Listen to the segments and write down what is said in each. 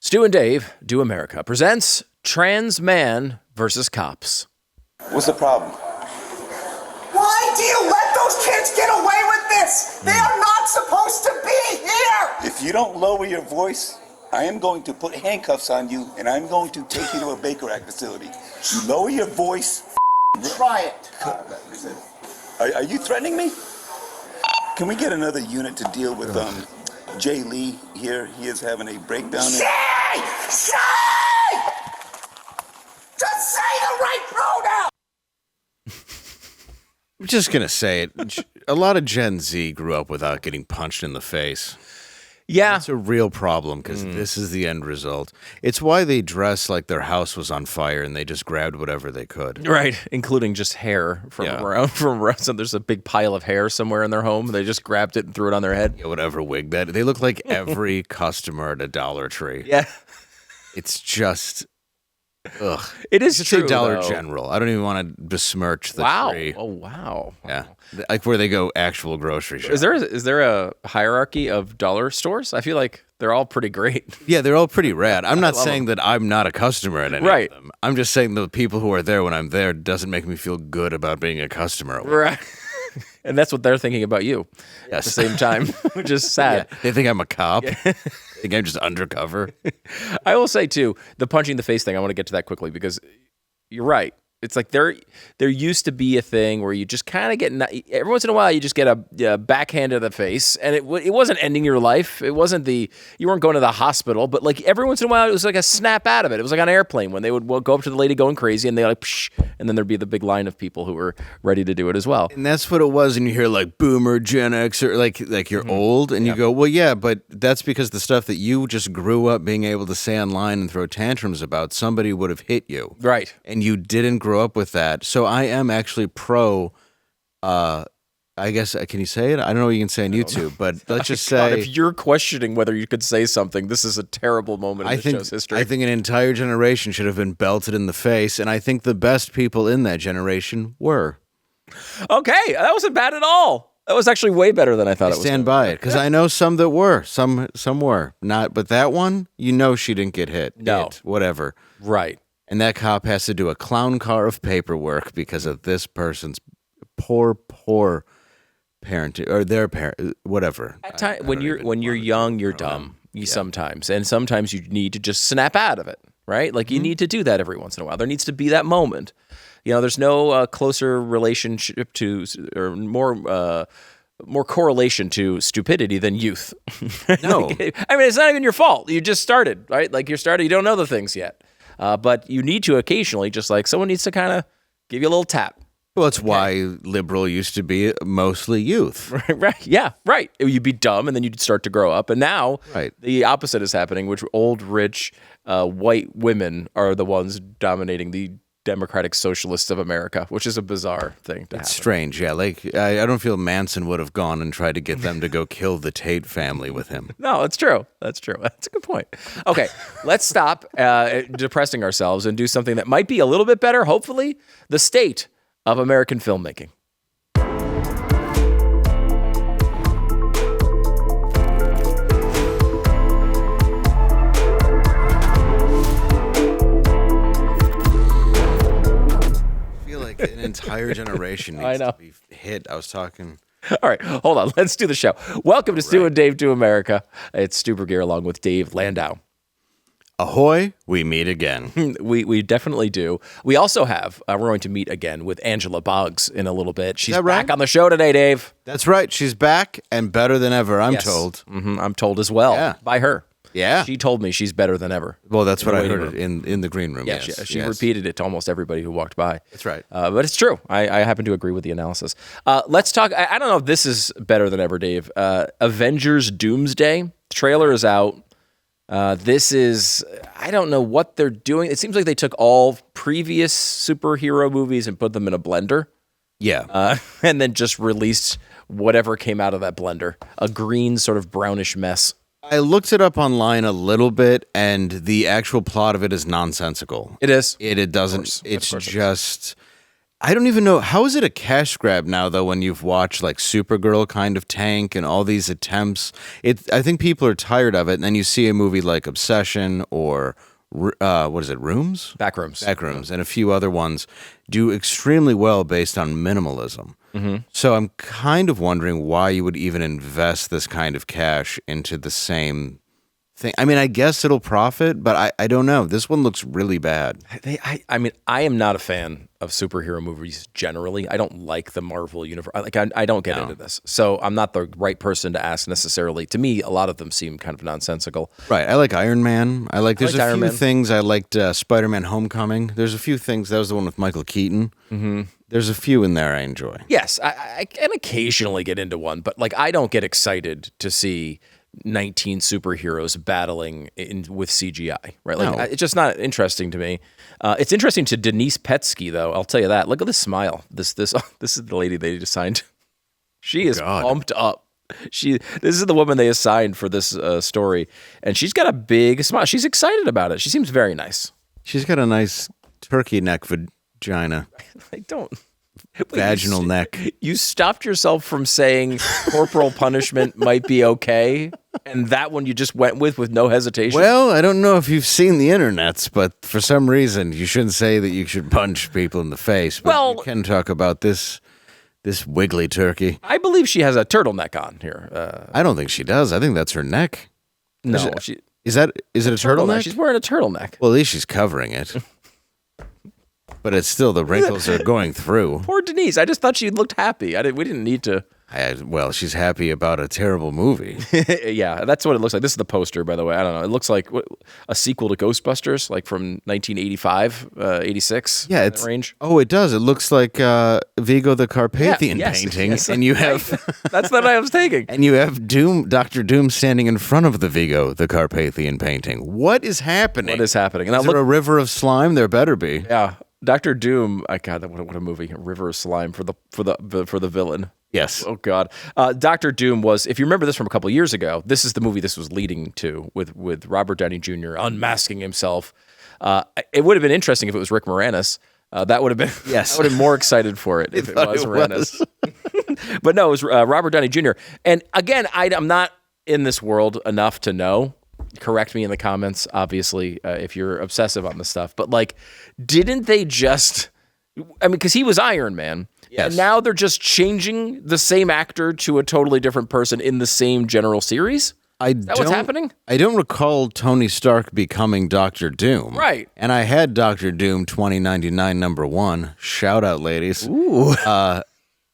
Stu and Dave Do America presents Trans Man versus Cops. What's the problem? Why do you let those kids get away with this? They are not supposed to be here! If you don't lower your voice, I am going to put handcuffs on you and I'm going to take you to a Baker Act facility. You lower your voice. Try it. Are you threatening me? Can we get another unit to deal with Jay Lee here? He is having a breakdown. Say! Just say the right pronoun! I'm just going to say it. A lot of Gen Z grew up without getting punched in the face. Yeah. It's a real problem because this is the end result. It's why they dress like their house was on fire and they just grabbed whatever they could. Right, including just hair from around. So there's a big pile of hair somewhere in their home. They just grabbed it and threw it on their head. Yeah, whatever wig that. They look like every customer at a Dollar Tree. Yeah. It's just... Ugh. It is Just true, say Dollar though. General. I don't even want to besmirch the tree. Oh, wow. Yeah. Like where they go actual grocery shopping. Is there a hierarchy of dollar stores? I feel like they're all pretty great. Yeah, they're all pretty rad. I'm not saying that I'm not a customer at any Right. of them. I'm just saying the people who are there when I'm there doesn't make me feel good about being a customer. Right. And that's what they're thinking about you Yes. at the same time, which is sad. Yeah, they think I'm a cop. They think I'm just undercover. I will say, too, the punching the face thing, I want to get to that quickly because you're right. It's like there used to be a thing where you just kind of get, every once in a while, you just get a backhand to the face, and it wasn't ending your life. It wasn't you weren't going to the hospital, but like every once in a while, it was like a snap out of it. It was like on an airplane when they would go up to the lady going crazy, and they like, psh, and then there'd be the big line of people who were ready to do it as well. And that's what it was. And you hear like boomer, Gen X, or like you're old, and you go, well, yeah, but that's because the stuff that you just grew up being able to say online and throw tantrums about, somebody would have hit you. Right. And you didn't grow up with that. So I am actually pro, I guess, can you say it? I don't know what you can say on YouTube, but let's just God, say... if you're questioning whether you could say something, this is a terrible moment in the show's history. I think an entire generation should have been belted in the face, and I think the best people in that generation were. Okay, that wasn't bad at all. That was actually way better than I thought it was. Stand by it, because I know some that were. Some were. Not, but that one, you know she didn't get hit. No. Whatever. Right. And that cop has to do a clown car of paperwork because of this person's poor parenting, or their parent, whatever. At time, when you're young, you're dumb. Sometimes you need to just snap out of it, right? Like you need to do that every once in a while. There needs to be that moment. You know, there's no closer relationship to, or more correlation to stupidity than youth. No. I mean, it's not even your fault. You just started, right? Like you don't know the things yet. But you need to occasionally, just like someone needs to kind of give you a little tap. Well, it's why liberal used to be mostly youth. Right. Yeah, right. You'd be dumb and then you'd start to grow up. And now the opposite is happening, which old, rich, white women are the ones dominating the Democratic Socialists of America, which is a bizarre thing to happen. It's strange, yeah. Like, I don't feel Manson would have gone and tried to get them to go kill the Tate family with him. No, it's true. That's true. That's a good point. Okay, let's stop depressing ourselves and do something that might be a little bit better, hopefully, the state of American filmmaking. An entire generation needs to be hit. I was talking. All right, hold on. Let's do the show. Welcome to Stu and Dave Do America. It's Stu Burguiere along with Dave Landau. Ahoy, we meet again. We definitely do. We also have, we're going to meet again with Angela Boggs in a little bit. She's back on the show today, Dave. That's right. She's back and better than ever, I'm told. Mm-hmm. I'm told as well by her. Yeah. She told me she's better than ever. Well, that's what I heard in the green room. Yeah, yes. she repeated it to almost everybody who walked by. That's right. But it's true. I happen to agree with the analysis. Let's talk. I don't know if this is better than ever, Dave. Avengers Doomsday. The trailer is out. This is, I don't know what they're doing. It seems like they took all previous superhero movies and put them in a blender. Yeah. And then just released whatever came out of that blender. A green sort of brownish mess. I looked it up online a little bit, and the actual plot of it is nonsensical. It is. It doesn't. It's just I don't even know. How is it a cash grab now, though, when you've watched like Supergirl kind of tank and all these attempts? I think people are tired of it. And then you see a movie like Obsession or what is it, Rooms? Backrooms. And a few other ones do extremely well based on minimalism. So I'm kind of wondering why you would even invest this kind of cash into the same thing. I mean, I guess it'll profit, but I don't know. This one looks really bad. I mean, I am not a fan of superhero movies generally. I don't like the Marvel universe. I don't get into this. So I'm not the right person to ask necessarily. To me, a lot of them seem kind of nonsensical. Right. I like Iron Man. There's a Iron few Man. things. I liked Spider-Man Homecoming. There's a few things. That was the one with Michael Keaton. There's a few in there I enjoy. Yes, I can occasionally get into one, but like I don't get excited to see 19 superheroes battling with CGI, right? Like No. it's just not interesting to me. It's interesting to Denise Petsky, though. I'll tell you that. Look at this smile. This is the lady they assigned. She is pumped up. This is the woman they assigned for this story, and she's got a big smile. She's excited about it. She seems very nice. She's got a nice turkey neck vagina. I don't. Vaginal neck. You stopped yourself from saying corporal punishment might be okay, and that one you just went with no hesitation. Well, I don't know if you've seen the internets, but for some reason you shouldn't say that you should punch people in the face. But Well- you can talk about this wiggly turkey. I believe she has a turtleneck on here. I don't think she does. I think that's her neck. No, Is it a turtleneck? She's wearing a turtleneck. Well, at least she's covering it. But it's still, the wrinkles are going through. Poor Denise. I just thought she looked happy. We didn't need to. Well, she's happy about a terrible movie. Yeah, that's what it looks like. This is the poster, by the way. I don't know. It looks like a sequel to Ghostbusters, like from 1985, 86. Yeah, that range. Oh, it does. It looks like Vigo the Carpathian yes, painting, yes. and you have That's what I was taking. and you have Doctor Doom standing in front of the Vigo the Carpathian painting. What is happening? What is happening? And Is there a river of slime? There better be. Yeah, Doctor Doom. God, what a movie! River of Slime for the villain. Yes. Oh God, Doctor Doom was. If you remember this from a couple of years ago, this is the movie this was leading to with Robert Downey Jr. unmasking himself. It would have been interesting if it was Rick Moranis. That would have been. Yes. I would have been more excited for it if it was Moranis. But no, it was Robert Downey Jr. And again, I'm not in this world enough to know. Correct me in the comments, obviously, if you're obsessive on this stuff. But like, didn't they just? I mean, because he was Iron Man. Yes. And now they're just changing the same actor to a totally different person in the same general series? Is that what's happening? I don't recall Tony Stark becoming Doctor Doom. Right. And I had Doctor Doom 2099 #1. Shout out, ladies. Ooh.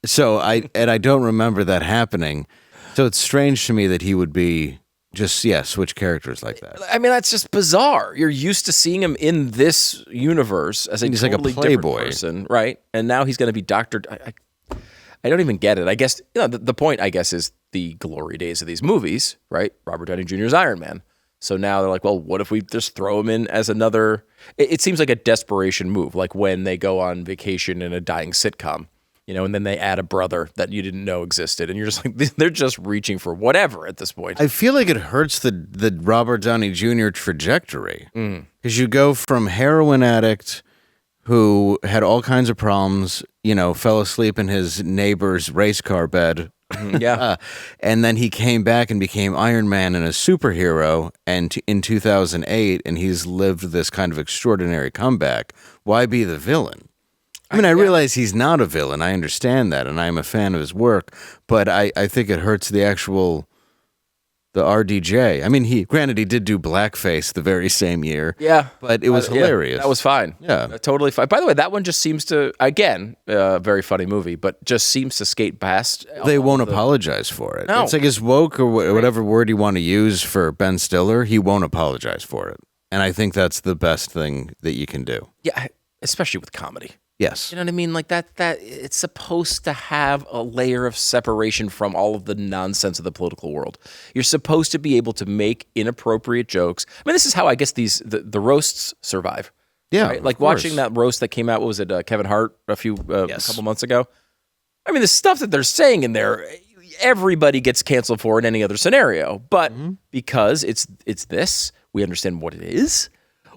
So I don't remember that happening. So it's strange to me that he would be just switch characters like that. I mean, that's just bizarre. You're used to seeing him in this universe as He's totally like a playboy different person, right? And now he's going to be Doctor. I don't even get it. I guess the point, I guess, is the glory days of these movies, right? Robert Downey Jr. is Iron Man. So now they're like, well, what if we just throw him in as another? It seems like a desperation move, like when they go on vacation in a dying sitcom. And then they add a brother that you didn't know existed, and you're just like, they're just reaching for whatever at this point. I feel like it hurts the Robert Downey Jr. trajectory because you go from heroin addict who had all kinds of problems, fell asleep in his neighbor's race car bed. Yeah. And then he came back and became Iron Man and a superhero and in 2008, and he's lived this kind of extraordinary comeback. Why be the villain? I mean, I realize he's not a villain. I understand that, and I'm a fan of his work. But I think it hurts the RDJ. I mean, he did do blackface the very same year. Yeah. But it was hilarious. That was fine. Yeah. Totally fine. By the way, that one just seems to, again, very funny movie, but just seems to skate past. They won't apologize for it. No. It's like his woke or whatever word you want to use for Ben Stiller, he won't apologize for it. And I think that's the best thing that you can do. Yeah, especially with comedy. Yes. You know what I mean? Like that it's supposed to have a layer of separation from all of the nonsense of the political world. You're supposed to be able to make inappropriate jokes. I mean, this is how I guess the roasts survive. Yeah. Right? Like watching that roast that came out, what was it, Kevin Hart a couple months ago? I mean, the stuff that they're saying in there, everybody gets canceled for in any other scenario. But because it's this, we understand what it is.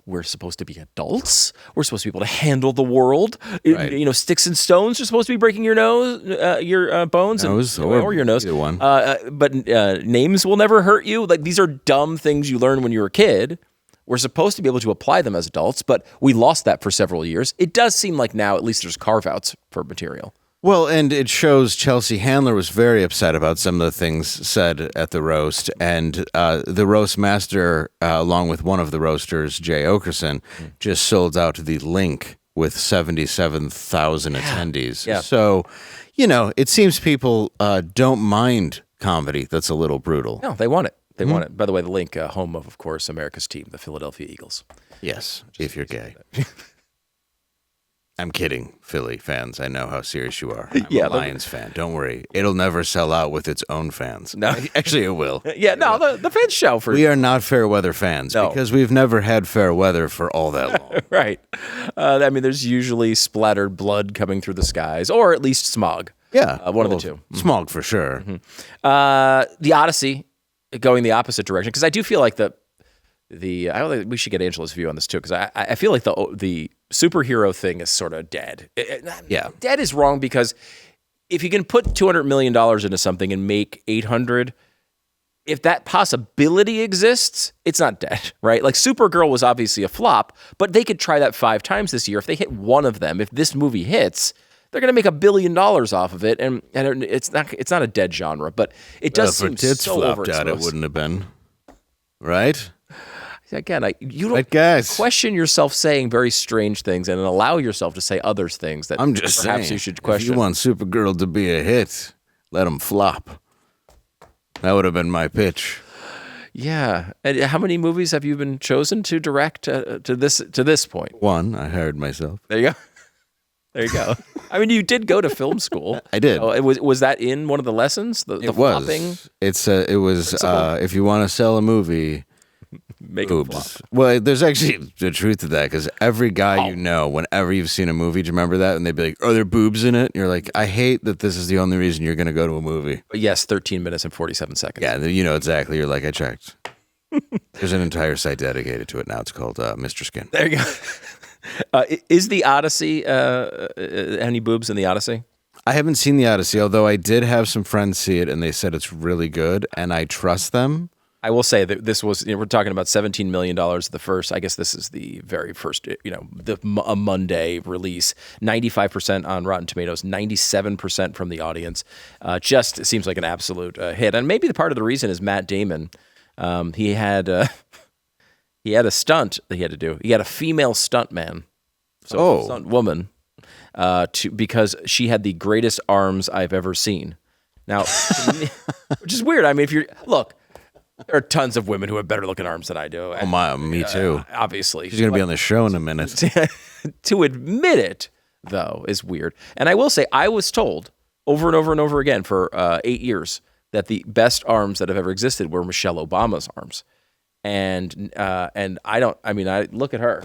we're supposed to be adults. We're supposed to be able to handle the world. Right. Sticks and stones are supposed to be breaking your your bones, or your nose. Either one. But names will never hurt you. Like, these are dumb things you learn when you were a kid. We're supposed to be able to apply them as adults, but we lost that for several years. It does seem like now, at least, there's carve-outs for material. Well, and it shows Chelsea Handler was very upset about some of the things said at the roast, and the roast master, along with one of the roasters, Jay Okerson, just sold out the link with 77,000 attendees. Yeah. So, it seems people don't mind comedy that's a little brutal. No, they want it. They want it. By the way, the link, home of course, America's team, the Philadelphia Eagles. Yes, if you're gay. I'm kidding, Philly fans. I know how serious you are. I'm a Lions fan. Don't worry. It'll never sell out with its own fans. No. Actually, it will. Yeah, no, the fans show for... We are not fair weather fans because we've never had fair weather for all that long. Right. There's usually splattered blood coming through the skies, or at least smog. Yeah. One of the two. Smog for sure. The Odyssey going the opposite direction, because I do feel like I don't think we should get Angela's view on this too, because I feel like the superhero thing is sort of dead. Dead is wrong, because if you can put $200 million into something and make 800, if that possibility exists, it's not dead, right? Like, Supergirl was obviously a flop, but they could try that 5 times this year. If they hit one of them, if this movie hits, they're going to make $1 billion off of it, and it's not a dead genre, but it does seem so flopped overexposed. out, it wouldn't have been, right? Again, you don't question yourself saying very strange things and allow yourself to say other things that I'm just perhaps saying, you should question. If you want Supergirl to be a hit, let them flop. That would have been my pitch. Yeah. And how many movies have you been chosen to direct to this point? One, I hired myself. There you go. There you go. You did go to film school. I did. So was that in one of the lessons? The flopping? It was. If you want to sell a movie, make boobs. it flop. Well, there's actually the truth to that, because every guy whenever you've seen a movie, do you remember that? And they'd be like, "Are there boobs in it?" And you're like, "I hate that this is the only reason you're going to go to a movie." But yes, 13 minutes and 47 seconds. Yeah, you know exactly. You're like, I checked. There's an entire site dedicated to it now. It's called Mr. Skin. There you go. Is the Odyssey, any boobs in the Odyssey? I haven't seen the Odyssey, although I did have some friends see it, and they said it's really good, and I trust them. I will say that this was, we're talking about $17 million the first, I guess this is the very first, a Monday release, 95% on Rotten Tomatoes, 97% from the audience. Just seems like an absolute hit. And maybe the part of the reason is Matt Damon. He had a stunt that he had to do. He had a female stunt man, stunt woman, because she had the greatest arms I've ever seen. Now, which is weird. If there are tons of women who have better looking arms than I do. Me too. Obviously. She's going to be on the show in a minute. To admit it, though, is weird. And I will say, I was told over and over and over again for 8 years that the best arms that have ever existed were Michelle Obama's arms. And I look at her.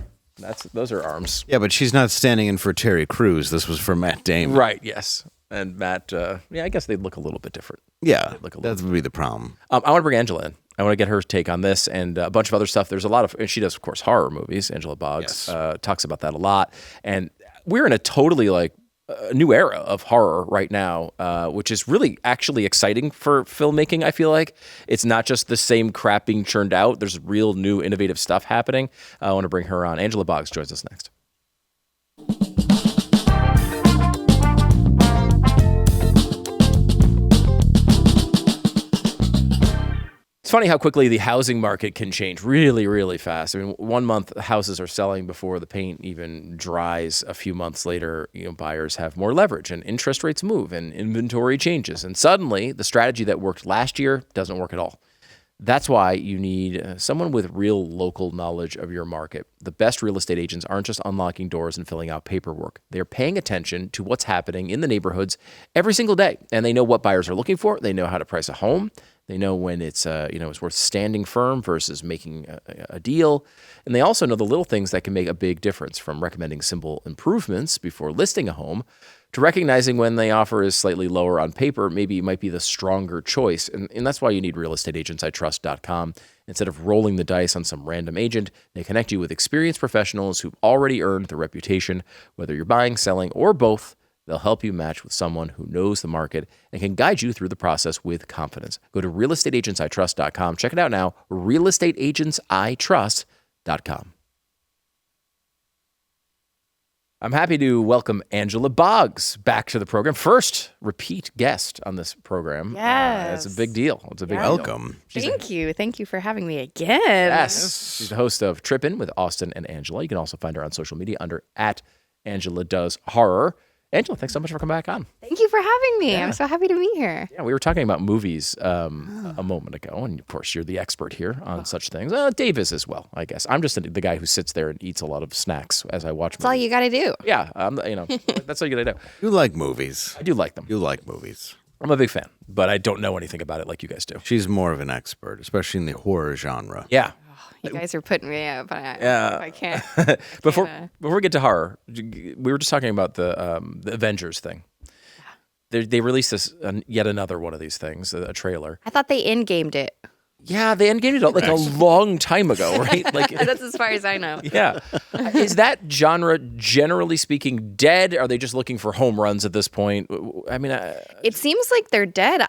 Those are arms. Yeah, but she's not standing in for Terry Crews. This was for Matt Damon. Right, yes. And Matt, I guess they'd look a little bit different. Yeah, that would be the problem. I want to bring Angela in. I want to get her take on this and a bunch of other stuff. There's a lot of, and she does, of course, horror movies. Angela Boggs talks about that a lot. And we're in a totally new era of horror right now, which is really actually exciting for filmmaking. I feel like it's not just the same crap being churned out. There's real new innovative stuff happening. I want to bring her on. Angela Boggs joins us next. It's funny how quickly the housing market can change really, really fast. 1 month houses are selling before the paint even dries. A few months later, buyers have more leverage and interest rates move and inventory changes. And suddenly the strategy that worked last year doesn't work at all. That's why you need someone with real local knowledge of your market. The best real estate agents aren't just unlocking doors and filling out paperwork. They're paying attention to what's happening in the neighborhoods every single day. And they know what buyers are looking for. They know how to price a home. They know when it's worth standing firm versus making a deal. And they also know the little things that can make a big difference, from recommending simple improvements before listing a home to recognizing when the offer is slightly lower on paper, maybe it might be the stronger choice. And that's why you need realestateagentsitrust.com. Instead of rolling the dice on some random agent, they connect you with experienced professionals who've already earned the reputation. Whether you're buying, selling, or both, they'll help you match with someone who knows the market and can guide you through the process with confidence. Go to realestateagentsitrust.com. Check it out now, realestateagentsitrust.com. I'm happy to welcome Angela Boggs back to the program. First repeat guest on this program. Yes. It's a big deal. It's a big deal. Welcome. Thank you. Thank you for having me again. Yes. She's the host of Trippin with Austin and Angela. You can also find her on social media under @AngelaDoesHorror. Angela, thanks so much for coming back on. Thank you for having me. I'm so happy to be here. Yeah, we were talking about movies a moment ago, and of course, you're the expert here on such things. Dave is as well, I guess. I'm just the guy who sits there and eats a lot of snacks as I watch That's all you got to do. Yeah, that's all you gotta do. You like movies. I do like them. You like movies. I'm a big fan, but I don't know anything about it like you guys do. She's more of an expert, especially in the horror genre. Yeah. You guys are putting me up. I can't. Before we get to horror, we were just talking about the Avengers thing. They released this yet another one of these things, a trailer. I thought they in-gamed it. Yeah, they endgamed it like a long time ago, right? Like That's as far as I know. yeah. Is that genre, generally speaking, dead? Are they just looking for home runs at this point? I mean, It seems like they're dead.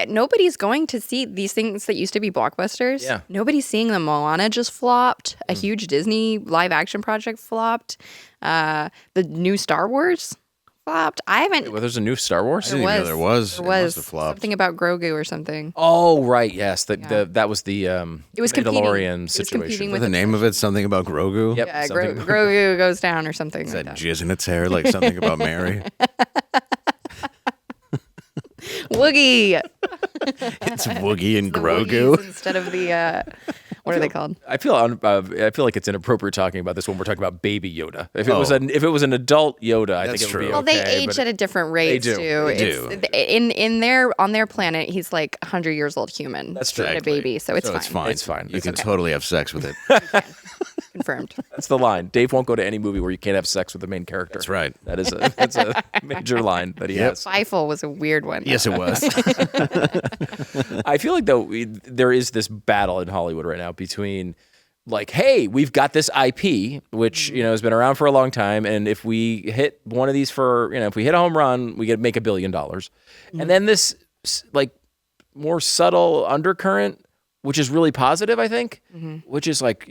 Nobody's going to see these things that used to be blockbusters. Yeah. Nobody's seeing them. Moana just flopped. A huge Disney live action project flopped. The new Star Wars flopped. I haven't. well, there's a new Star Wars. I didn't even know there was. There It must was have flopped. something about Grogu or something. Oh, right. Yes, that was the It was competing. Mandalorian It was situation. competing The name of it, something about Grogu? Yep. Yeah, something- Grogu goes down or something Is like that that. jizz in its hair, like something about Mary? Woogie. It's Woogie and The Grogu. Woogies instead of the what are they called? I feel like it's inappropriate talking about this when we're talking about Baby Yoda. If it was an adult Yoda, I think That's it would be true. Well, they okay, age but at a different rate do. too. They do. On their planet, he's like 100 years old human. That's true. And a baby, so it's fine. It's fine. It's fine. You It's can okay. totally have sex with it. Confirmed. That's the line. Dave won't go to any movie where you can't have sex with the main character. That's right. That's a major line that he has. Feifel was a weird one. Yes, it was. I feel like though there is this battle in Hollywood right now between like, hey, we've got this IP which has been around for a long time, and if we hit one of these if we hit a home run, we get make $1 billion, and then this like more subtle undercurrent, which is really positive, I think, which is like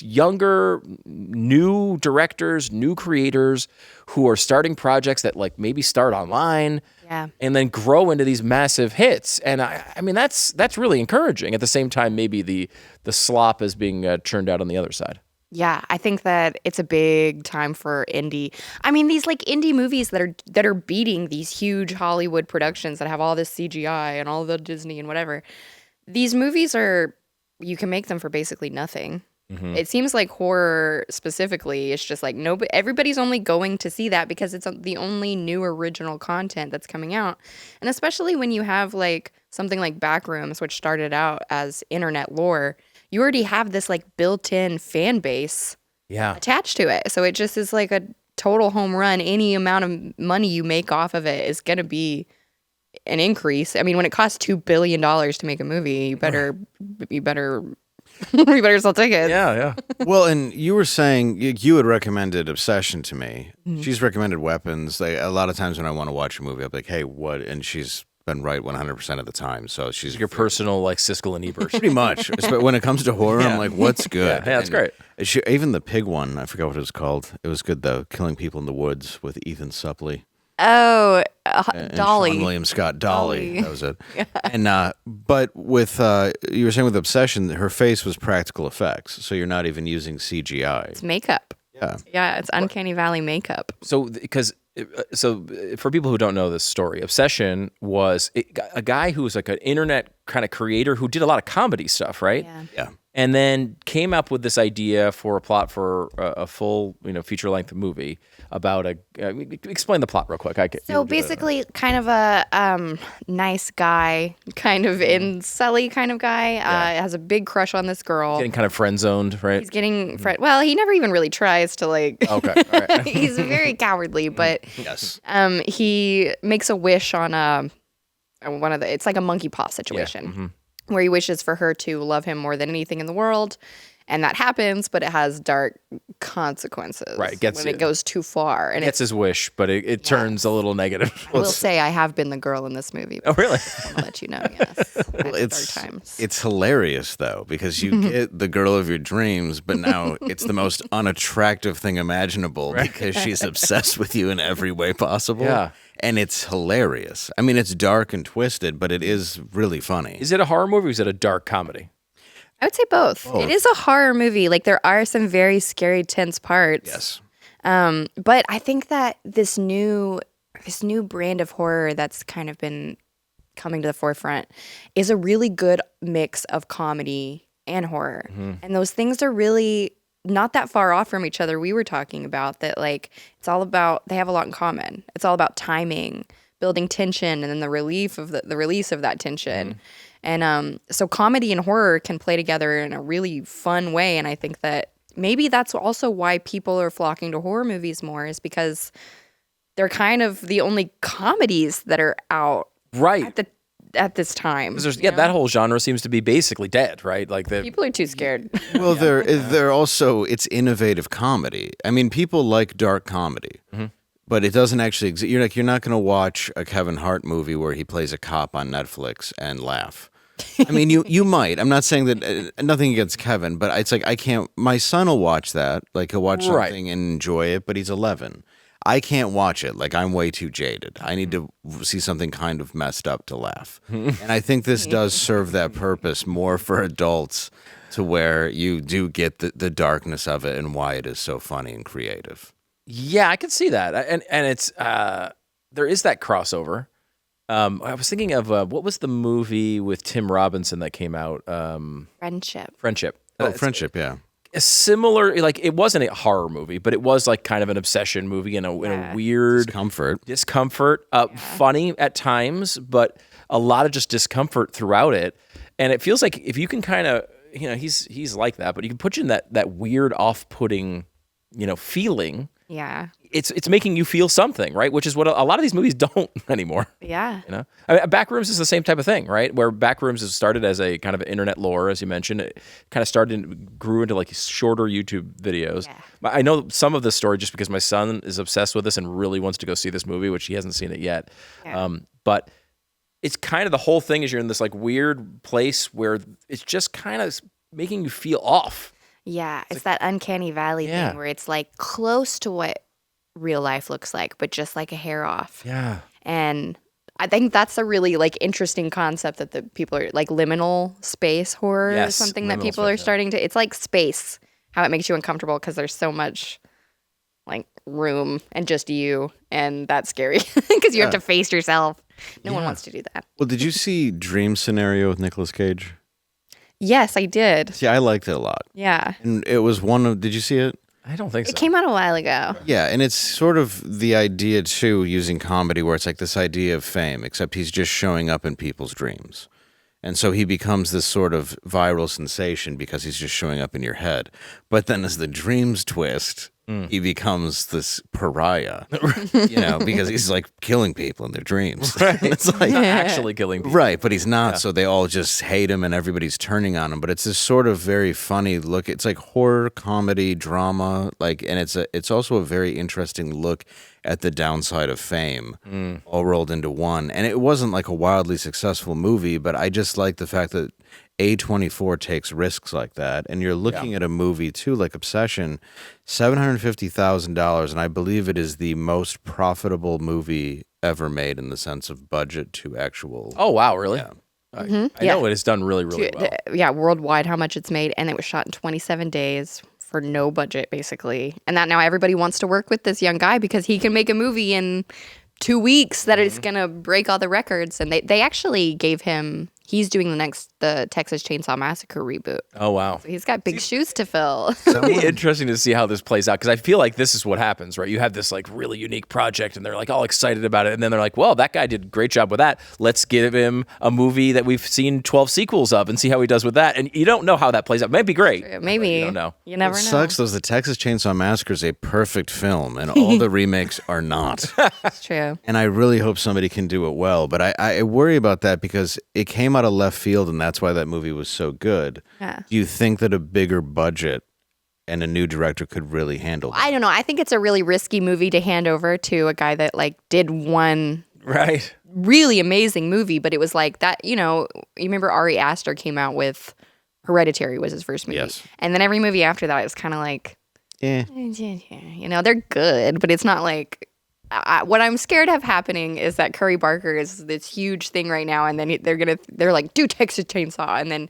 younger, new directors, new creators who are starting projects that like maybe start online and then grow into these massive hits. And I mean, that's really encouraging. At the same time, maybe the slop is being churned out on the other side. Yeah, I think that it's a big time for indie. I mean, these like indie movies that are beating these huge Hollywood productions that have all this CGI and all the Disney and whatever. These movies you can make them for basically nothing. It seems like horror specifically, it's just like everybody's only going to see that because it's the only new original content that's coming out. And especially when you have like something like Backrooms, which started out as internet lore, you already have this like built-in fan base attached to it. So it just is like a total home run. Any amount of money you make off of it is going to be an increase. I mean, when it costs $2 billion to make a movie, you better sell tickets. Yeah. Well, and you were saying you had recommended Obsession to me. She's recommended Weapons. A lot of times when I want to watch a movie, I'm like, hey, what? And she's been right 100% of the time. So she's Your personal like Siskel and Ebert. pretty much. But when it comes to horror, I'm like, what's good? Yeah, that's great. Even the pig one, I forgot what it was called. It was good though. Killing People in the Woods with Ethan Suplee. Oh, And Dolly. Sean William Scott, Dolly. Dolly. That was it. And but with you were saying with Obsession, her face was practical effects, so you're not even using CGI. It's makeup. Yeah. Yeah, it's Uncanny Valley makeup. So for people who don't know this story, Obsession was a guy who was like an internet kind of creator who did a lot of comedy stuff, right? Yeah. And then came up with this idea for a plot for a full, feature-length movie about explain the plot real quick. So basically, kind of a nice guy, kind of incelly kind of guy, has a big crush on this girl. Getting kind of friend-zoned, right? He's getting well, he never even really tries to like. Okay, all right. He's very cowardly, but Yes. he makes a wish on one of it's like a monkey paw situation. where he wishes for her to love him more than anything in the world. And that happens, but it has dark consequences. Right, when it goes too far. And Gets his wish, but it turns a little negative. I will say I have been the girl in this movie. Oh, really? I'll let you know, yes. Well, Dark times. it's hilarious though, because you get the girl of your dreams, but now it's the most unattractive thing imaginable because she's obsessed with you in every way possible. Yeah. And it's hilarious. I mean, it's dark and twisted, but it is really funny. Is it a horror movie or is it a dark comedy? I would say both. It is a horror movie. Like there are some very scary, tense parts. Yes. But I think that this new brand of horror that's kind of been coming to the forefront is a really good mix of comedy and horror. And those things are really not that far off from each other. We were talking about that, like, it's all about, they have a lot in common. It's all about timing, building tension, and then the release of that tension. And so comedy and horror can play together in a really fun way. And I think that maybe that's also why people are flocking to horror movies more, is because they're kind of the only comedies that are out at this time. That whole genre seems to be basically dead, right? Like people are too scared. Well, they're also, it's innovative comedy. I mean, people like dark comedy. But it doesn't actually exist. You're not going to watch a Kevin Hart movie where he plays a cop on Netflix and laugh. I mean, you might. I'm not saying that nothing against Kevin, but it's like I can't. My son will watch that. Like he'll watch something and enjoy it, but he's 11. I can't watch it. Like I'm way too jaded. I need to see something kind of messed up to laugh. And I think this does serve that purpose more for adults, to where you do get the darkness of it and why it is so funny and creative. Yeah, I can see that, and it's there is that crossover. I was thinking of what was the movie with Tim Robinson that came out? Friendship. Oh, Friendship, yeah. A similar, like it wasn't a horror movie, but it was like kind of an obsession movie in a weird discomfort. Funny at times, but a lot of just discomfort throughout it. And it feels like if you can kind of, he's like that, but you can put you in that weird, off-putting, feeling. Yeah. It's making you feel something, right? Which is what a lot of these movies don't anymore. Yeah. I mean, Backrooms is the same type of thing, right? Where Backrooms has started as a kind of internet lore, as you mentioned. It kind of grew into like shorter YouTube videos. Yeah. I know some of the story just because my son is obsessed with this and really wants to go see this movie, which he hasn't seen it yet. Yeah. But it's kind of the whole thing is you're in this like weird place where it's just kind of making you feel off. Yeah, it's that uncanny valley thing where it's like close to what real life looks like, but just like a hair off. Yeah. And I think that's a really like interesting concept that the people are like liminal space horror is something that people are starting to, it's like space, how it makes you uncomfortable because there's so much like room and just you, and that's scary because you have to face yourself. No one wants to do that. Well, did you see Dream Scenario with Nicolas Cage? Yes, I did. See, I liked it a lot. Yeah. And it was one of, did you see it? I don't think so. It came out a while ago. Yeah, and it's sort of the idea, too, using comedy, where it's like this idea of fame, except he's just showing up in people's dreams. And so he becomes this sort of viral sensation because he's just showing up in your head. But then as the dreams twist, he becomes this pariah, because he's like killing people in their dreams. Right. It's like not actually killing people. Right, but he's not. Yeah. So they all just hate him and everybody's turning on him. But it's this sort of very funny look. It's like horror, comedy, drama, and it's also a very interesting look at the downside of fame, all rolled into one. And it wasn't like a wildly successful movie, but I just like the fact that A24 takes risks like that. And you're looking at a movie, too, like Obsession, $750,000, and I believe it is the most profitable movie ever made in the sense of budget to actual... Oh, wow, really? Yeah. I know it has done really, really well. Yeah, worldwide, how much it's made, and it was shot in 27 days for no budget, basically. And that now everybody wants to work with this young guy because he can make a movie in 2 weeks that is going to break all the records. And they actually gave him... He's doing the Texas Chainsaw Massacre reboot. Oh, wow. So he's got big shoes to fill. It'll be interesting to see how this plays out, because I feel like this is what happens, right? You have this like really unique project and they're like all excited about it. And then they're like, well, that guy did a great job with that. Let's give him a movie that we've seen 12 sequels of and see how he does with that. And you don't know how that plays out. It might be great. Maybe. You don't know. You never know. It sucks, though. The Texas Chainsaw Massacre is a perfect film, and all the remakes are not. It's true. And I really hope somebody can do it well. But I worry about that because it came out of left field, and that's why that movie was so good. Yeah. Do you think that a bigger budget and a new director could really handle that? I don't know. I think it's a really risky movie to hand over to a guy that like did one Right. really amazing movie, but it was like that, you remember Ari Aster came out with Hereditary was his first movie. Yes. And then every movie after that, it was kind of like, Eh. they're good, but it's not like, what I'm scared of happening is that Curry Barker is this huge thing right now, and then they're like, do Texas Chainsaw, and then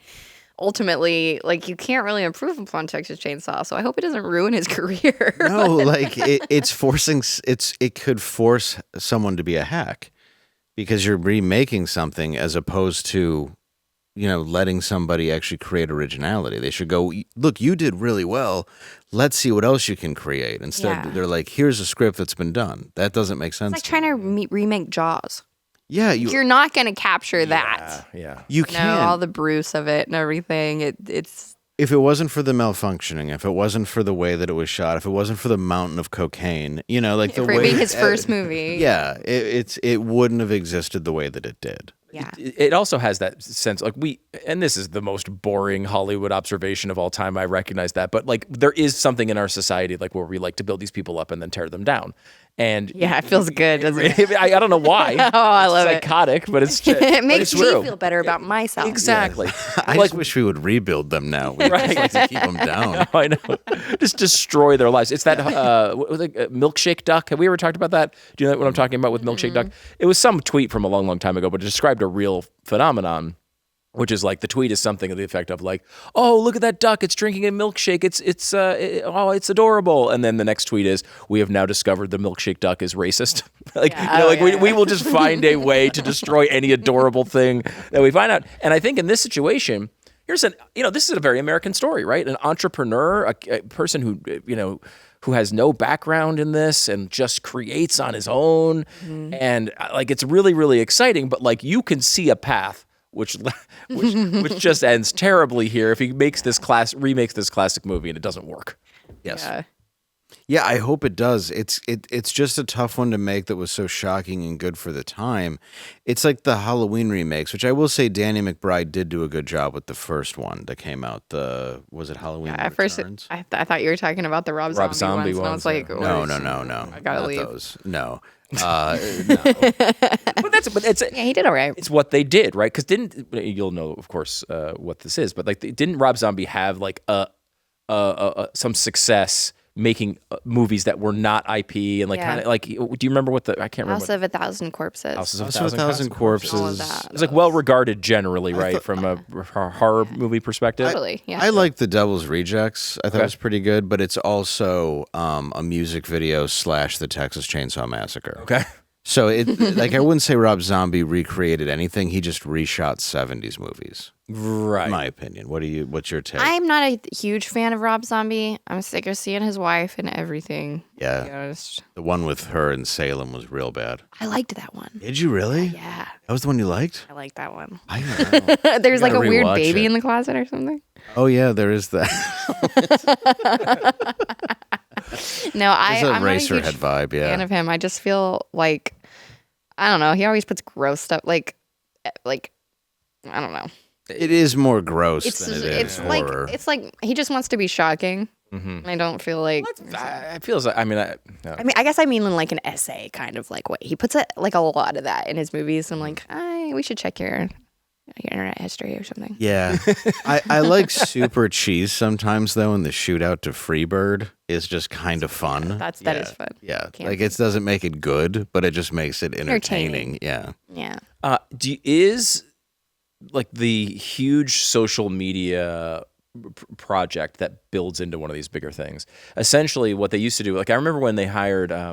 ultimately, like, you can't really improve upon Texas Chainsaw, so I hope it doesn't ruin his career. No, like it could force someone to be a hack because you're remaking something as opposed to, letting somebody actually create originality. They should go, look, you did really well. Let's see what else you can create. Instead, they're like, here's a script that's been done. That doesn't make sense. It's like trying to remake Jaws. Yeah, You're not going to capture that. Yeah. you No, can. all the Bruce of it and everything. It's If it wasn't for the malfunctioning, if it wasn't for the way that it was shot, if it wasn't for the mountain of cocaine, like the for it way being his first movie. Yeah, it wouldn't have existed the way that it did. Yeah. It also has that sense, like and this is the most boring Hollywood observation of all time. I recognize that, but like there is something in our society like where we like to build these people up and then tear them down. And Yeah, it feels good, doesn't it? I don't know why. I love it. Psychotic, but it's It makes it's me true. feel better about myself. Exactly. I just wish we would rebuild them now. We just like to keep them down. I know. Just destroy their lives. It's that milkshake duck. Have we ever talked about that? Do you know what I'm talking about with milkshake duck? It was some tweet from a long, long time ago, but it described a real phenomenon, which is like the tweet is something to the effect of like, "Oh, look at that duck! It's drinking a milkshake. It's adorable." And then the next tweet is, "We have now discovered the milkshake duck is racist." We will just find a way to destroy any adorable thing that we find out. And I think in this situation, this is a very American story, right? An entrepreneur, a person who has no background in this and just creates on his own. And like, it's really, really exciting, but like you can see a path which just ends terribly here if he remakes this classic movie and it doesn't work. Yes. Yeah, I hope it does. It's just a tough one to make that was so shocking and good for the time. It's like the Halloween remakes, which I will say Danny McBride did do a good job with the first one that came out. Was it Halloween At first, Returns? I thought you were talking about the Rob Zombie ones. And I was like, No. I gotta Not leave. those. No. But it's Yeah, he did all right. It's what they did, right? Because you'll know, of course, what this is, but like, didn't Rob Zombie have like some success making movies that were not IP and like kind of like? Do you remember what I can't remember. House of a Thousand Corpses. Houses of Also, a Thousand Corpses. All of that. It's like well regarded generally, right, from a horror movie perspective. Totally. Yeah. I like The Devil's Rejects. I thought it was pretty good, but it's also a music video / the Texas Chainsaw Massacre. Okay. So like I wouldn't say Rob Zombie recreated anything. He just reshot 70s movies. Right. In my opinion. What's your take? I'm not a huge fan of Rob Zombie. I'm sick of seeing his wife and everything. Yeah. To be honest. The one with her in Salem was real bad. I liked that one. Did you really? Yeah. That was the one you liked? I liked that one. I don't know. There's like a gotta weird rewatch baby it. in the closet or something. Oh, yeah, there is that. No, There's a I'm not a huge Eraserhead vibe, yeah. fan of him. I just feel like, I don't know. He always puts gross stuff like I don't know. It is more gross It's than it is horror. it's like he just wants to be shocking. I don't feel like. It feels like, I guess I mean in like an essay kind of like way. He puts like a lot of that in his movies. I'm like, we should check your internet history or something. Yeah. I like super cheese sometimes, though, and the shootout to Freebird is just kind of fun. That is fun. Yeah. Can't- Like, it doesn't make it good, but it just makes it entertaining. Yeah. Yeah. Is like the huge social media project that builds into one of these bigger things. Essentially, what they used to do, like I remember when they hired, I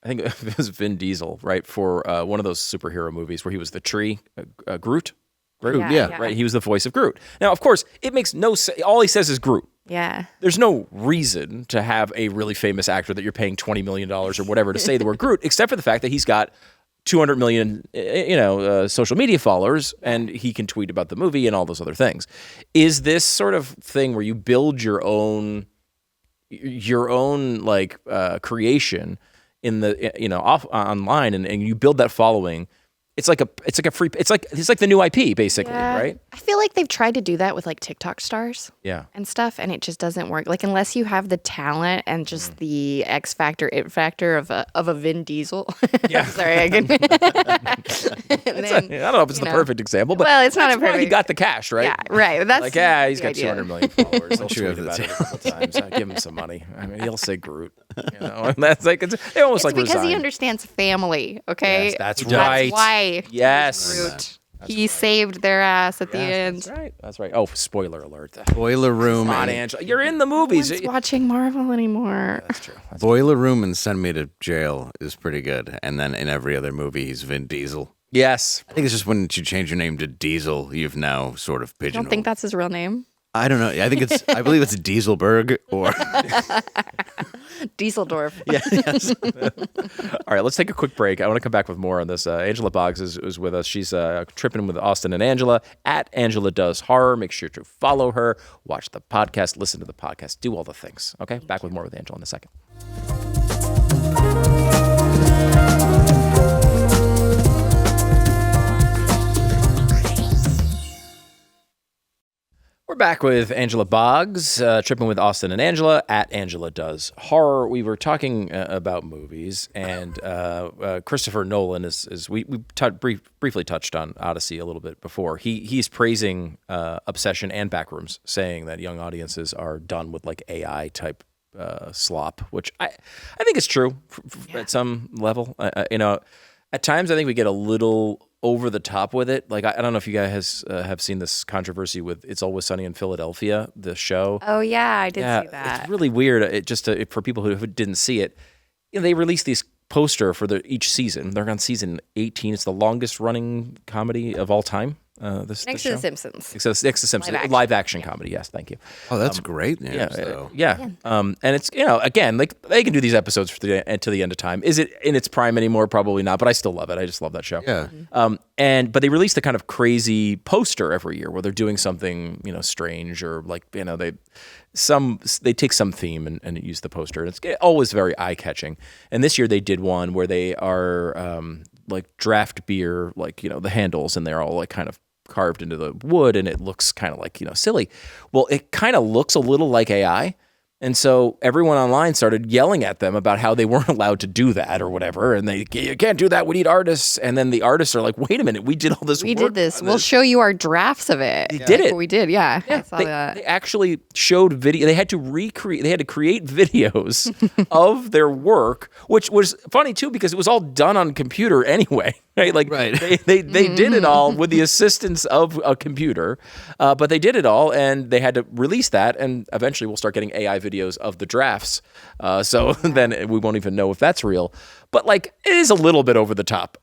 think it was Vin Diesel, right, for one of those superhero movies where he was the tree, Groot. Groot, Yeah. right. He was the voice of Groot. Now, of course, it makes no sense. All he says is Groot. Yeah. There's no reason to have a really famous actor that you're paying $20 million or whatever to say the word Groot, except for the fact that he's got 200 million, social media followers, and he can tweet about the movie and all those other things. Is this sort of thing where you build your own creation in the, online and you build that following? it's like a free. It's like the new IP basically, right? I feel like they've tried to do that with like TikTok stars. Yeah. And stuff, and it just doesn't work. Like unless you have the talent and just the X factor, it factor of a Vin Diesel. Yeah. Sorry, I can. I don't know if it's the perfect example, but well, it's not a that's why perfect. he got the cash, right? Yeah, right. That's Like, yeah, he's the got idea. 200 million followers. He'll Sure, tweet that's about it a couple times. Give him some money. I mean, he'll say Groot. You know, and that's like they almost It's like because resign. he understands family. Okay, Yes, that's That's right. why. Yes. Groot. He saved their ass at the end. That's right. That's right. Oh, spoiler alert. Boiler Room. Come on, and, Angela. You're in the movies. No one's watching Marvel anymore. That's true. Boiler Room and Send Me to Jail is pretty good. And then in every other movie, he's Vin Diesel. Yes. I think it's just when you change your name to Diesel, you've now sort of I pigeonholed. don't think that's his real name. I don't know. I think it's. I believe it's Dieselberg or. Dieseldorf. Yes. All right, let's take a quick break. I want to come back with more on this. Angela Boggs is with us. She's tripping with Austin and Angela at Angela Does Horror. Make sure to follow her, watch the podcast, listen to the podcast, do all the things. Okay, back with more with Angela in a second. We're back with Angela Boggs, tripping with Austin and Angela at Angela Does Horror. We were talking about movies, and Christopher Nolan is we briefly touched on Odyssey a little bit before. He's praising Obsession and Backrooms, saying that young audiences are done with like AI type slop, which I think is true at some level. At times I think we get a little over the top with it. Like, I don't know if you guys have seen this controversy with It's Always Sunny in Philadelphia, the show. Oh yeah, I did see that. It's really weird. For people who didn't see it, they released these poster for each season. They're on season 18. It's the longest running comedy of all time. Next to The Simpsons. Next to The Simpsons. Live action comedy. Yes, thank you. Oh, that's great news, though. Yeah. And it's, again, like they can do these episodes to the end of time. Is it in its prime anymore? Probably not, but I still love it. I just love that show. Yeah. But they release the kind of crazy poster every year where they're doing something, strange or like, they take some theme and use the poster. And it's always very eye-catching. And this year they did one where they are like draft beer, like, the handles, and they're all like kind of carved into the wood, and it looks kind of like, silly. Well, it kind of looks a little like AI. And so everyone online started yelling at them about how they weren't allowed to do that or whatever. And you can't do that. We need artists. And then the artists are like, wait a minute, we did all this work. We did this. We'll show you our drafts of it. They did it. We did, yeah. I saw They that. actually showed video. They had to create videos of their work, which was funny too, because it was all done on computer anyway. Right? Like they did it all with the assistance of a computer, but they did it all, and they had to release that, and eventually we'll start getting AI videos of the drafts. So then we won't even know if that's real. But like, it is a little bit over the top.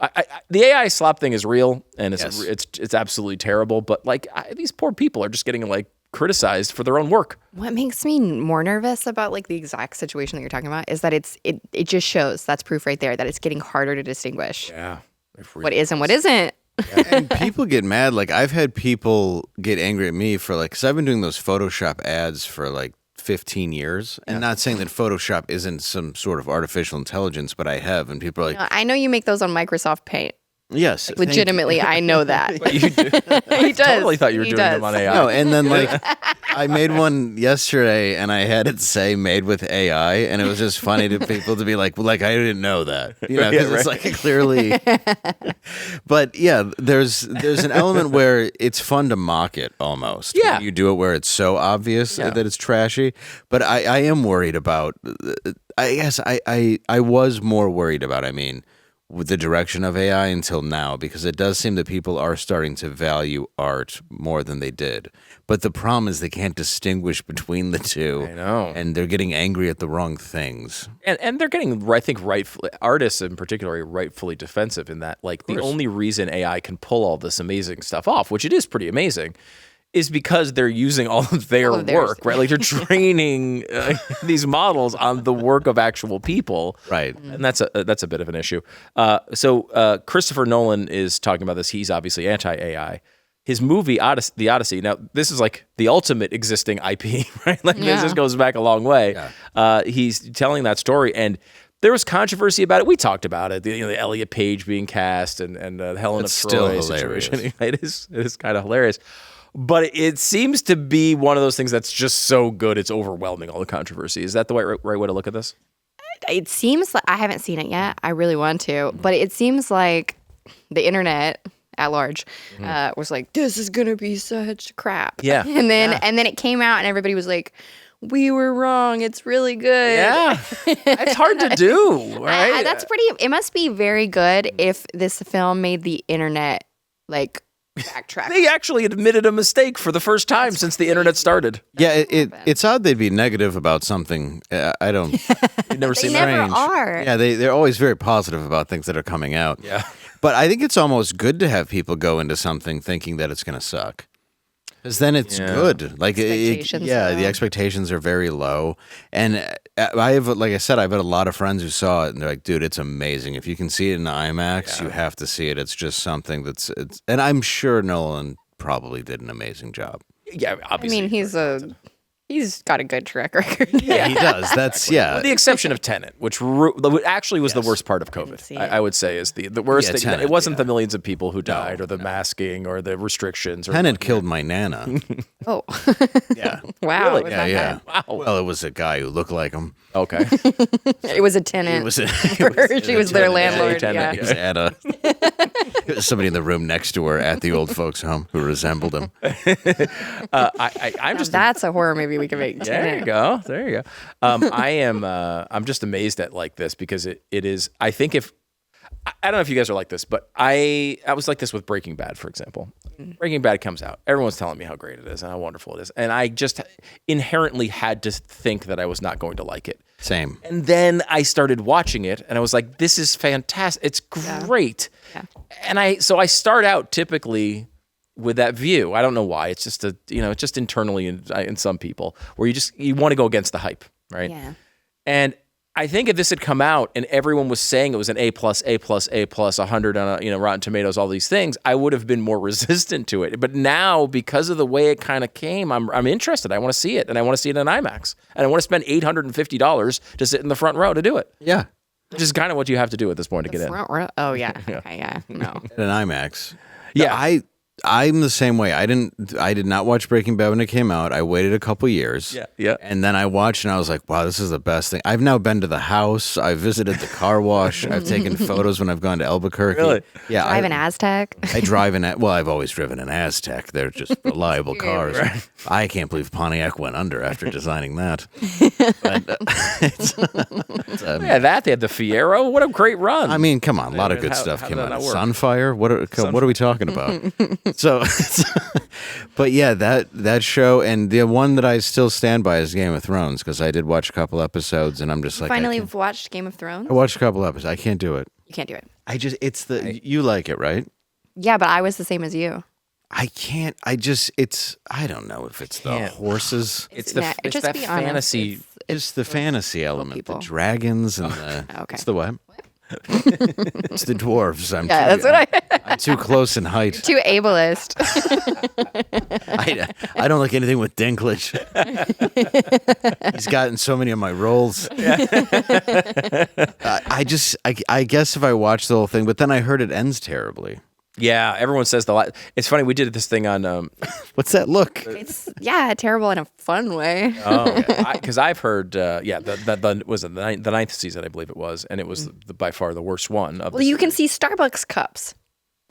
The AI slop thing is real, and it's absolutely terrible. But like, these poor people are just getting like criticized for their own work. What makes me more nervous about like the exact situation that you're talking about is that it just shows, that's proof right there, that it's getting harder to distinguish what is and what isn't. And people get mad. Like, I've had people get angry at me for like, because I've been doing those Photoshop ads for like 15 years. And not saying that Photoshop isn't some sort of artificial intelligence, but I have. And people are like, I know you make those on Microsoft Paint. yes. Like, legitimately, I know that. But you do. He does. Totally thought you were He doing them does. on AI. No, and then like I made one yesterday and I had it say made with AI, and it was just funny to people to be like I didn't know that, 'cause it's like clearly. But yeah, there's an element where it's fun to mock it almost. Yeah. When you do it where it's so obvious that it's trashy. But I am worried about. I guess I was more worried about. With the direction of AI until now, because it does seem that people are starting to value art more than they did. But the problem is they can't distinguish between the two. I know. And they're getting angry at the wrong things. And they're getting, I think, rightfully, artists in particular, are rightfully defensive in that, like, the only reason AI can pull all this amazing stuff off, which it is pretty amazing, is because they're using all of their work, right? Like, they're training these models on the work of actual people, Right. And that's a bit of an issue. So Christopher Nolan is talking about this. He's obviously anti-AI. His movie The Odyssey. Now, this is like the ultimate existing IP, right? Like, this just goes back a long way. He's telling that story, and there was controversy about it. We talked about it. The Elliot Page being cast and Helen It's of still Troy hilarious. situation. It is kind of hilarious. But it seems to be one of those things that's just so good, it's overwhelming, all the controversy. Is that the right way to look at this? It seems like I haven't seen it yet. I really want to, but it seems like the internet at large was like, "This is gonna be such crap." Yeah. and then it came out, and everybody was like, "We were wrong. It's really good." Yeah. It's hard to do, right? That's pretty. It must be very good if this film made the internet like backtrack. They actually admitted a mistake for the first time since the internet started. Yeah, it's odd they'd be negative about something. I don't. You've never They seen never that? are. Yeah, they're always very positive about things that are coming out. Yeah. But I think it's almost good to have people go into something thinking that it's going to suck. Because then it's good. Like, Expectations the are low. expectations are very low. And I have, like I said, I've had a lot of friends who saw it and they're like, dude, it's amazing. If you can see it in IMAX, you have to see it. It's just something and I'm sure Nolan probably did an amazing job. Yeah, I obviously. mean, he's got a good track record. Yeah, he does. That's, With the exception of Tenet, which actually was the worst part of see COVID. it. I would say is the worst Yeah, thing. Tenet, It wasn't the millions of people who died or the masking or the restrictions. Or Tenet killed my Nana. Oh, Yeah. wow. Really? Was Yeah, that yeah. Wow. Well, it was a guy who looked like him. Okay. bad? It was a tenant. It was She was their landlord. tenant, Yeah. He was at there was somebody in the room next to her at the old folks' home who resembled him. I'm just That's a horror movie we can make. There you go. There you go. I'm just amazed at like this because it is. I think I don't know if you guys are like this, but I was like this with Breaking Bad, for example. Breaking Bad comes out. Everyone's telling me how great it is and how wonderful it is, and I just inherently had to think that I was not going to like it. Same. And then I started watching it, and I was like, "This is fantastic! It's great." Yeah. And I start out typically with that view. I don't know why. It's just it's just internally in some people where you want to go against the hype, right? Yeah. And I think if this had come out and everyone was saying it was an A+, 100 on Rotten Tomatoes, all these things, I would have been more resistant to it. But now, because of the way it kind of came, I'm interested. I want to see it, and I want to see it in IMAX, and I want to spend $850 to sit in the front row to do it. Yeah. Which is kind of what you have to do at this point to get in. Front row. Oh yeah. Okay, yeah. No. At an IMAX. Yeah. I'm the same way. I did not watch Breaking Bad when it came out. I waited a couple years. Yeah. And then I watched and I was like, wow, this is the best thing. I've now been to the house. I've visited the car wash. I've taken photos when I've gone to Albuquerque. Really? Yeah. Drive an Aztec. I drive I've always driven an Aztec. They're just reliable cars. I can't believe Pontiac went under after designing that. But, Yeah, they had the Fiero. What a great run. I mean, come on, a lot of good How- stuff how came did out. that not work? Sunfire? What are we talking about? So, but yeah, that show and the one that I still stand by is Game of Thrones because I did watch a couple episodes and I'm just like, Finally watched Game of Thrones. I watched a couple episodes. I can't do it. You can't do it. You like it, right? Yeah, but I was the same as you. I can't. I don't know if it's the can't. horses. it's just that be honest, fantasy. It's the fantasy element, the people. dragons and the. Okay. It's the what? It's the dwarves. Yeah, that's what I'm too close in height. Too ableist. I don't like anything with Dinklage. He's gotten so many of my roles. I guess if I watch the whole thing, but then I heard it ends terribly. Yeah, everyone says it's funny. We did this thing on. What's that look? It's terrible in a fun way. Because I've heard, the ninth season, I believe it was, and it was by far the worst one. Well, you can see Starbucks cups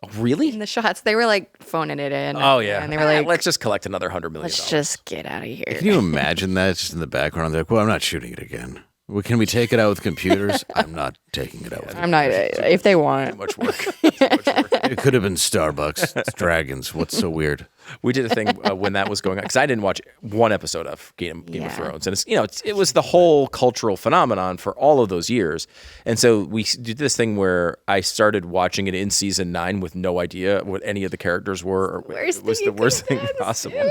Oh, really? in the shots. They were like phoning it in. Oh yeah, and they were like, let's just collect another $100 million. let's just get out of here. Can you imagine that just in the background? They're like, well, I'm not shooting it again. Well, can we take it out with computers? I'm not taking it out with I'm not. If they want, much work. Too much work. It could have been Starbucks. It's dragons. What's so weird? We did a thing when that was going on because I didn't watch one episode of Game of Thrones, and it was the whole cultural phenomenon for all of those years. And so we did this thing where I started watching it in season 9 with no idea what any of the characters were. It was the worst thing possible.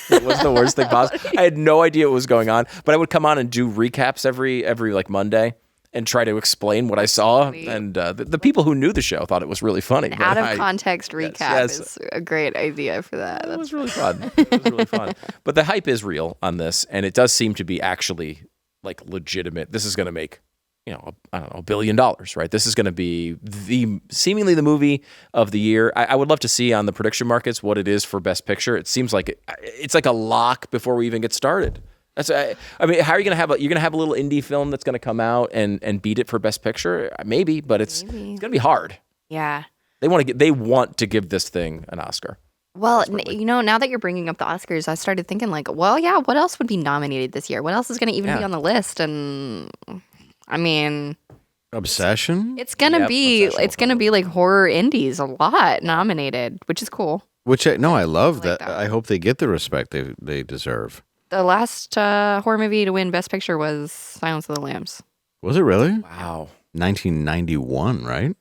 It was the worst thing possible. I had no idea what was going on, but I would come on and do recaps every like Monday. And try to explain what I saw, and the people who knew the show thought it was really funny. an but out of I- context recap yes. is a great idea for that. It was really fun. It was really fun. But the hype is real on this, and it does seem to be actually like legitimate. This is going to make I don't know, $1 billion, right? This is going to be seemingly the movie of the year. I would love to see on the prediction markets what it is for Best Picture. It seems like it's like a lock before we even get started. I mean, how are you going to have you're going to have a little indie film that's going to come out and beat it for Best Picture? Maybe, but it's going to be hard. Yeah. They want to give this thing an Oscar. Well, now that you're bringing up the Oscars, I started thinking like, well, yeah, what else would be nominated this year? What else is going to even be on the list? And I mean, Obsession? it's going to be like horror indies, a lot nominated, which is cool. I love like that. that. I hope they get the respect they deserve. The last horror movie to win Best Picture was Silence of the Lambs. Was it really? Wow. 1991, right?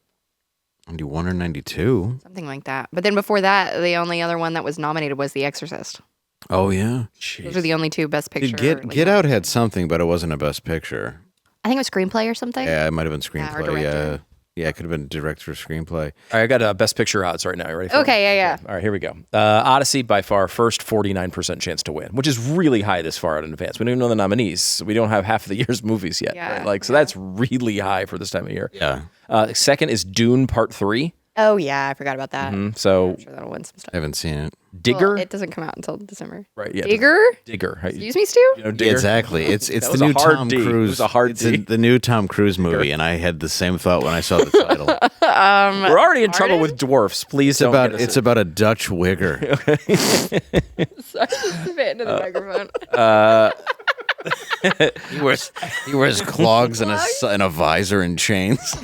91 or 92. Something like that. But then before that, the only other one that was nominated was The Exorcist. Oh, yeah. Those are the only two Best Picture. Get Out had something, but it wasn't a Best Picture. I think it was screenplay or something. Yeah, it might have been or screenplay. director. Yeah, it could have been director or screenplay. All right, I got Best Picture odds right now. You ready for Okay, yeah. All right, here we go. Odyssey, by far, first 49% chance to win, which is really high this far out in advance. We don't even know the nominees. We don't have half of the year's movies yet. Yeah, right? So that's really high for this time of year. Yeah. Second is Dune Part 3. Oh, yeah, I forgot about that. So I'm sure that'll win some stuff. I haven't seen it. Digger. Well, it doesn't come out until December. Right, yeah. Digger? Digger. Excuse me, Stu? You know Digger? Exactly. It's That the was a new hard Tom D. It Cruise. was a hard it's D. the new Tom Cruise movie, and I had the same thought when I saw the title. We're already in trouble with dwarfs. Please don't get us It's in. about a Dutch wigger. Sorry, spit into the microphone. He wears clogs and a visor and chains.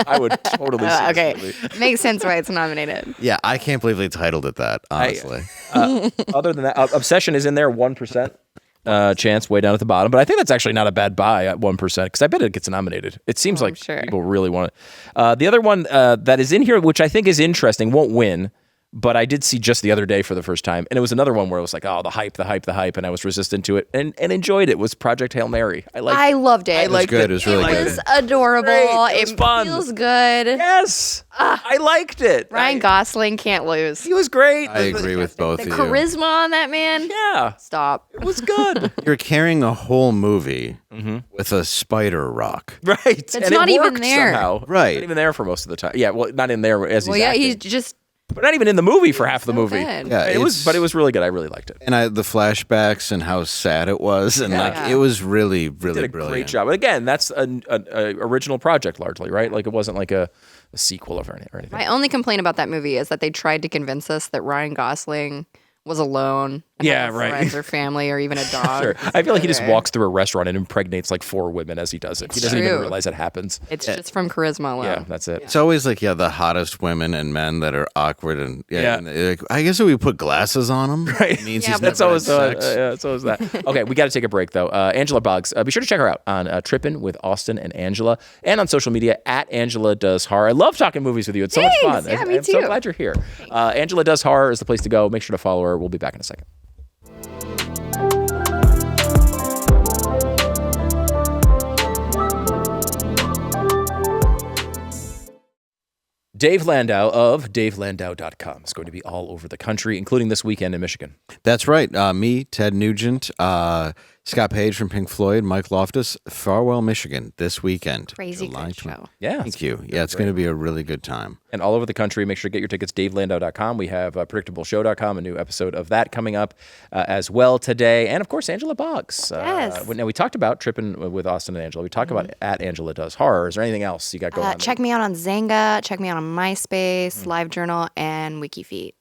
I would totally see Okay, this movie. makes sense why it's nominated. Yeah, I can't believe they titled it that, honestly. Other than that, Obsession is in there, 1% chance way down at the bottom. But I think that's actually not a bad buy at 1% because I bet it gets nominated. It seems like sure. people really want it. The other one that is in here, which I think is interesting, won't win. But I did see just the other day for the first time. And it was another one where it was like, oh, the hype. And I was resistant to it and enjoyed it. Was Project Hail Mary. I loved it. I liked good. It was really It good. was adorable. Great. It was fun. Feels good. Yes. I liked it. Ryan Gosling can't lose. He was great. I agree with both The of you. charisma on that man. Yeah. Stop. It was good. You're carrying a whole movie with a spider rock. Right. That's And it not even worked there. Somehow. Right. Not even there for most of the time. Yeah, well, not in there as he's Well, yeah, acting. he's just But not even in the movie for half the so movie. good. Yeah, It was really good. I really liked it. And the flashbacks and how sad it was, and it was really, really Did a brilliant. great job. But again, that's an original project largely, right? Like it wasn't like a sequel or anything. My only complaint about that movie is that they tried to convince us that Ryan Gosling was alone. And Yeah, had no right. Friends or family or even a dog. Sure. I feel like he just Okay. walks through a restaurant and impregnates like 4 women as he does it. He doesn't even true. realize it happens. It's just from charisma alone. Yeah, that's it. It's always like the hottest women and men that are awkward and Yeah. and like, I guess if we put glasses on him, Right. it means Yeah, he's but- That's never always had sex. that's always that. Okay, we got to take a break though. Angela Boggs, be sure to check her out on Trippin with Austin and Angela, and on social media at Angela Does Horror. I love talking movies with you. It's so much fun. Thanks. Yeah, me I'm so too. glad you're here. Angela Does Horror is the place to go. Make sure to follow her. We'll be back in a second. Dave Landau of DaveLandau.com is going to be all over the country, including this weekend in Michigan. That's right. Me, Ted Nugent, Scott Page from Pink Floyd, Mike Loftus, Farwell, Michigan, this weekend. Crazy July good 20 show. Yeah. Thank you. Yeah, it's going to be a really good time. And all over the country. Make sure to get your tickets, DaveLandau.com. We have PredictableShow.com, a new episode of that coming up as well today. And, of course, Angela Boggs. Yes. Now, we talked about Trippin with Austin and Angela. We talked about at Angela Does Horror. Is there anything else you got going on? Check me out on Zanga. Check me out on MySpace, LiveJournal, and WikiFeet.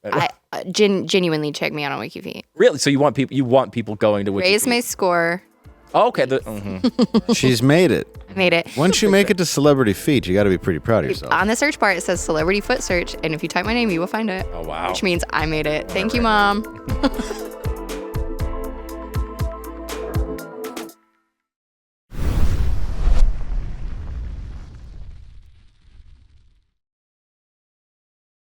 I genuinely check me out on WikiFeet. Really? So you want people going to Raise Wiki? my score. Oh, okay. She's made it. I made it. Once you make it to Celebrity Feet, you got to be pretty proud of yourself. On the search bar, it says Celebrity Foot Search, and if you type my name, you will find it. Oh, wow. Which means I made it. Thank you, Mom.